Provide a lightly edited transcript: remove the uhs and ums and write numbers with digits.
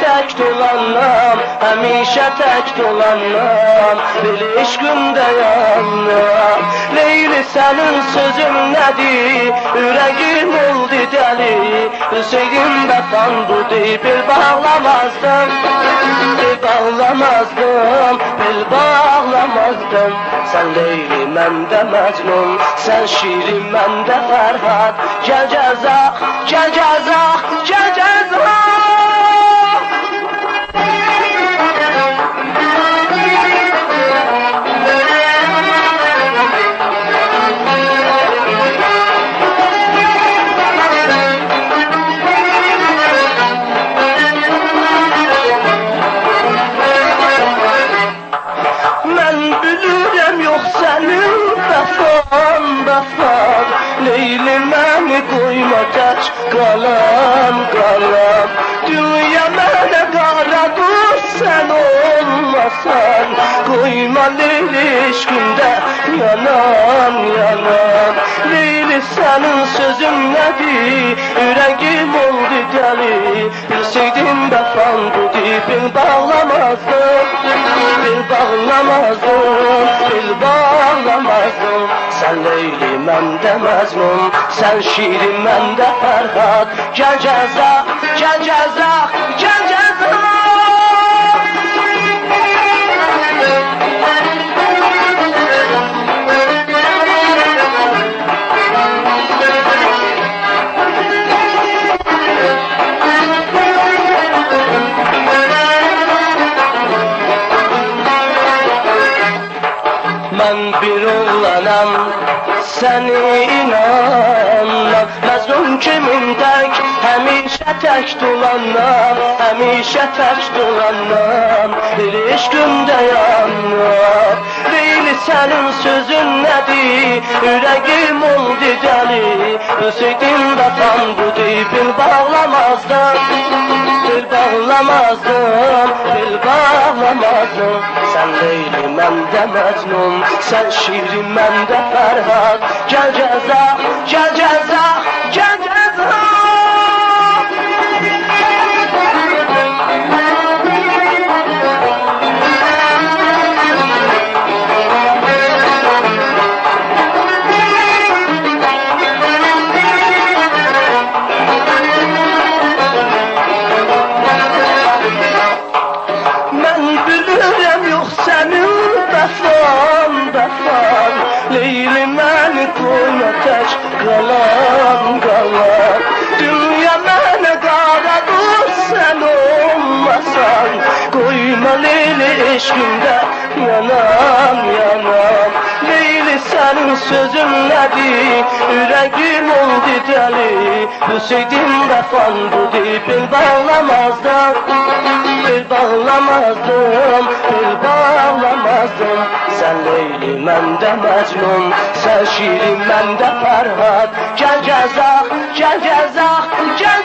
tek dolanam, həmişə tək dolanam, bil eşqimdə yanam. Leyli sənin sözün nədir, ürəyim oldu dəli, bilsəydim vəfan budur, bil bağlamazdım, bil bağlamazdım, bil bağlamazdım. Sən Leyli, məndə Məcnun, sən şirin, məndə Fərhad. Gəl gəzaq, gəl gəzaq, gəl gəzaq. Leyli məni qoyma tək qalam, qalam. Dünya mənə qaradır, sən olmasan. Qoyma Leyli eşqimdə yanam, yanam. Leyli sənin sözün nədir, ürəyim oldu dəli. Bilsəydim vəfan budur, bil bağlamazdım, bil bağlamazdım, bil bağlamazdım. Sən Leyli, məndə Məcnun, sən şirin, məndə Fərhad. Gəl gəzaq, gəl gəzaq, gəl gəzaq. Mən bir oğlanam, səni inanam. Məzlum kimin tək, həmişə tək dolanam, həmişə tək dolanam, bil eşqimdə yanam. Leyli sənin sözün nədir, ürəyim oldu dəli. Bilsəydim vəfan budur, bil bağlamazdım, bil bağlamazdım, bil bağlamazdım. Sən Leyli, məndə Məcnun, sən şirin, məndə Fərhad. Gəl gəzaq, gəl gəzaq, gəl gəzaq. Mən bilirəm yox sənin vəfan, vəfan. Leyli məni qoyma tək qalam, qalam. Dünya mənə qaradır, sən olmasan. Qoyma Leyli eşqimdə yanam, yanam. Leyli sənin sözün nədir, ürəyim oldu dəli. Bilsəydim vəfan budur, bil bağlamazdım, bil bağlamazdım, bil bağlamazdım. Sən Leyli, məndə Məcnun, sən şirin, məndə Fərhad. Gəl gəzaq, gəl gəzaq, gəl